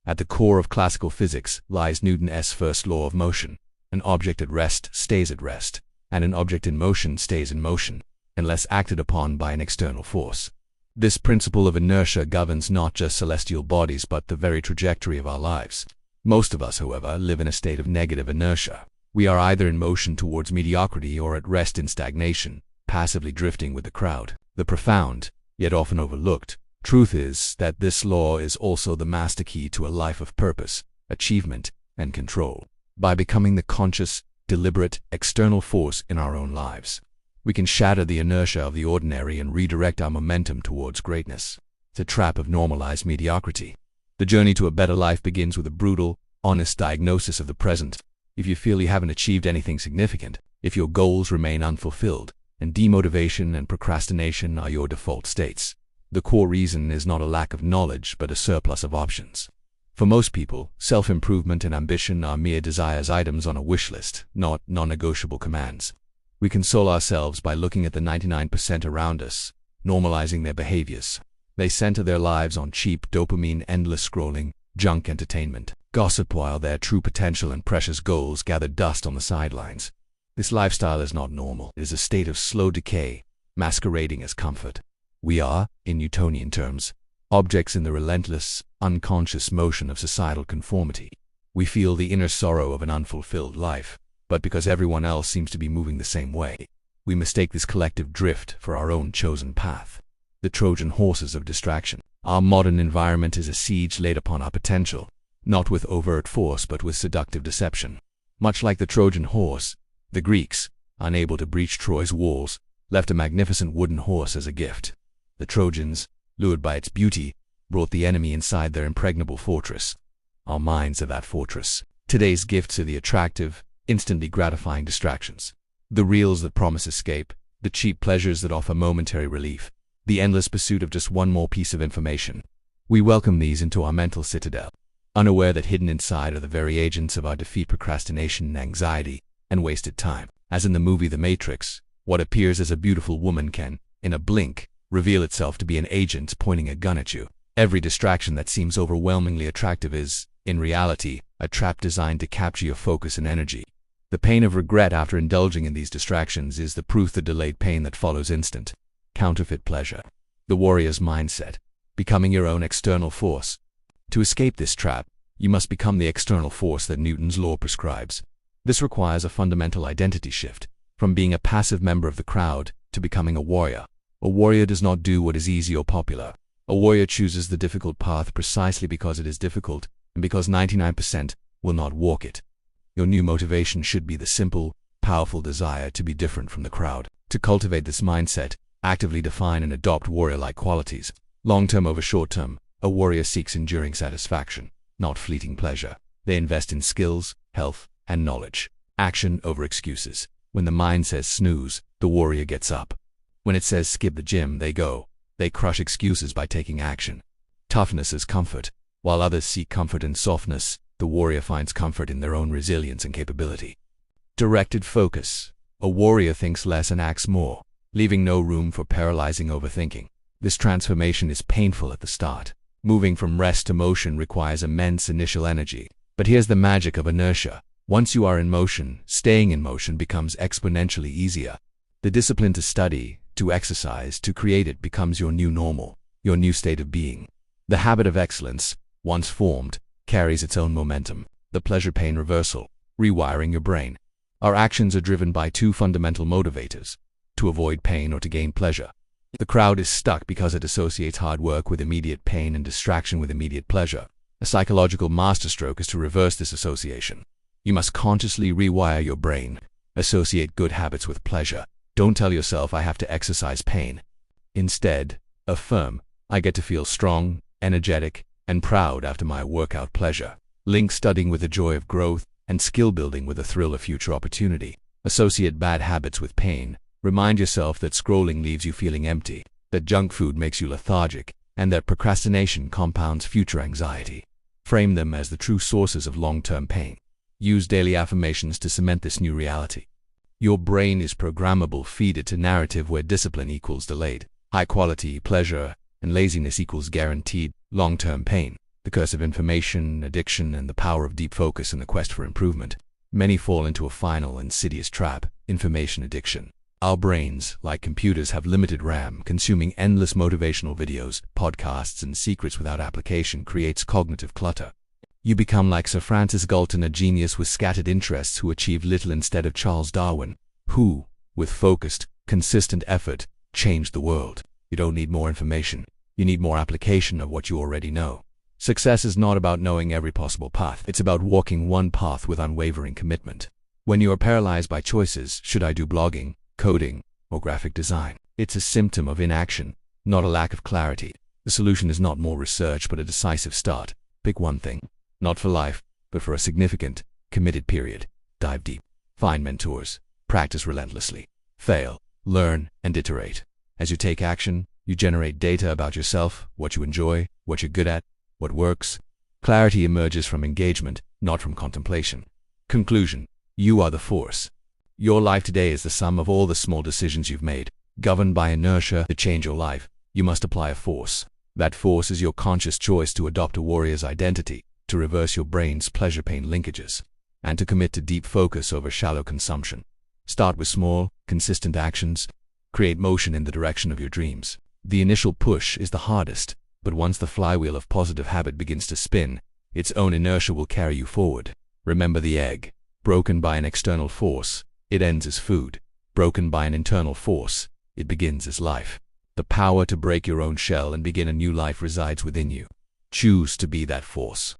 At the core of classical physics lies Newton's first law of motion. An object at rest stays at rest, and an object in motion stays in motion, unless acted upon by an external force. This principle of inertia governs not just celestial bodies but the very trajectory of our lives. Most of us, however, live in a state of negative inertia. We are either in motion towards mediocrity or at rest in stagnation, passively drifting with the crowd. The profound, yet often overlooked, truth is that this law is also the master key to a life of purpose, achievement, and control. By becoming the conscious, deliberate, external force in our own lives, we can shatter the inertia of the ordinary and redirect our momentum towards greatness. The trap of normalized mediocrity. The journey to a better life begins with a brutal, honest diagnosis of the present. If you feel you haven't achieved anything significant, if your goals remain unfulfilled, and demotivation and procrastination are your default states, the core reason is not a lack of knowledge but a surplus of options. For most people, self-improvement and ambition are mere desires items on a wish list, not non-negotiable commands. We console ourselves by looking at the 99% around us, normalizing their behaviors. They center their lives on cheap dopamine, endless scrolling, junk entertainment, gossip, while their true potential and precious goals gather dust on the sidelines. This lifestyle is not normal. It is a state of slow decay, masquerading as comfort. We are, in Newtonian terms, objects in the relentless, unconscious motion of societal conformity. We feel the inner sorrow of an unfulfilled life, but because everyone else seems to be moving the same way, we mistake this collective drift for our own chosen path. The Trojan Horses of distraction. Our modern environment is a siege laid upon our potential, not with overt force but with seductive deception. Much like the Trojan horse, the Greeks, unable to breach Troy's walls, left a magnificent wooden horse as a gift. The Trojans, lured by its beauty, brought the enemy inside their impregnable fortress. Our minds are that fortress. Today's gifts are the attractive, instantly gratifying distractions. The reels that promise escape, the cheap pleasures that offer momentary relief, the endless pursuit of just one more piece of information. We welcome these into our mental citadel, unaware that hidden inside are the very agents of our defeat: procrastination, anxiety, and wasted time. As in the movie The Matrix, what appears as a beautiful woman can, in a blink, reveal itself to be an agent pointing a gun at you. Every distraction that seems overwhelmingly attractive is, in reality, a trap designed to capture your focus and energy. The pain of regret after indulging in these distractions is the proof, the delayed pain that follows instant, counterfeit pleasure. The warrior's mindset, becoming your own external force. To escape this trap, you must become the external force that Newton's law prescribes. This requires a fundamental identity shift, from being a passive member of the crowd to becoming a warrior. A warrior does not do what is easy or popular. A warrior chooses the difficult path precisely because it is difficult, and because 99% will not walk it. Your new motivation should be the simple, powerful desire to be different from the crowd. To cultivate this mindset, actively define and adopt warrior-like qualities. Long-term over short-term, a warrior seeks enduring satisfaction, not fleeting pleasure. They invest in skills, health, and knowledge. Action over excuses. When the mind says snooze, the warrior gets up. When it says skip the gym, they go. They crush excuses by taking action. Toughness is comfort. While others seek comfort in softness, the warrior finds comfort in their own resilience and capability. Directed focus. A warrior thinks less and acts more, leaving no room for paralyzing overthinking. This transformation is painful at the start. Moving from rest to motion requires immense initial energy. But here's the magic of inertia. Once you are in motion, staying in motion becomes exponentially easier. The discipline to study, to exercise, to create it becomes your new normal, your new state of being. The habit of excellence, once formed, carries its own momentum. The pleasure-pain reversal, rewiring your brain. Our actions are driven by two fundamental motivators: to avoid pain or to gain pleasure. The crowd is stuck because it associates hard work with immediate pain and distraction with immediate pleasure. A psychological masterstroke is to reverse this association. You must consciously rewire your brain. Associate good habits with pleasure. Don't tell yourself, I have to exercise pain. Instead, affirm, I get to feel strong, energetic, and proud after my workout. Pleasure. Link studying with the joy of growth and skill building with the thrill of future opportunity. Associate bad habits with pain. Remind yourself that scrolling leaves you feeling empty, that junk food makes you lethargic, and that procrastination compounds future anxiety. Frame them as the true sources of long-term pain. Use daily affirmations to cement this new reality. Your brain is programmable. Feed it a narrative where discipline equals delayed high-quality pleasure and laziness equals guaranteed long-term pain. The curse of information, addiction, and the power of deep focus in the quest for improvement. Many fall into a final insidious trap: information addiction. Our brains, like computers, have limited RAM. Consuming endless motivational videos, podcasts, and secrets without application creates cognitive clutter. You become like Sir Francis Galton, a genius with scattered interests who achieved little, instead of Charles Darwin, who, with focused, consistent effort, changed the world. You don't need more information. You need more application of what you already know. Success is not about knowing every possible path. It's about walking one path with unwavering commitment. When you are paralyzed by choices, should I do blogging, coding, or graphic design? It's a symptom of inaction, not a lack of clarity. The solution is not more research, but a decisive start. Pick one thing. Not for life, but for a significant, committed period. Dive deep. Find mentors. Practice relentlessly. Fail, learn, and iterate. As you take action, you generate data about yourself, what you enjoy, what you're good at, what works. Clarity emerges from engagement, not from contemplation. Conclusion: you are the force. Your life today is the sum of all the small decisions you've made. Governed by inertia, to change your life, you must apply a force. That force is your conscious choice to adopt a warrior's identity, to reverse your brain's pleasure-pain linkages, and to commit to deep focus over shallow consumption. Start with small, consistent actions. Create motion in the direction of your dreams. The initial push is the hardest, but once the flywheel of positive habit begins to spin, its own inertia will carry you forward. Remember the egg. Broken by an external force, it ends as food. Broken by an internal force, it begins as life. The power to break your own shell and begin a new life resides within you. Choose to be that force.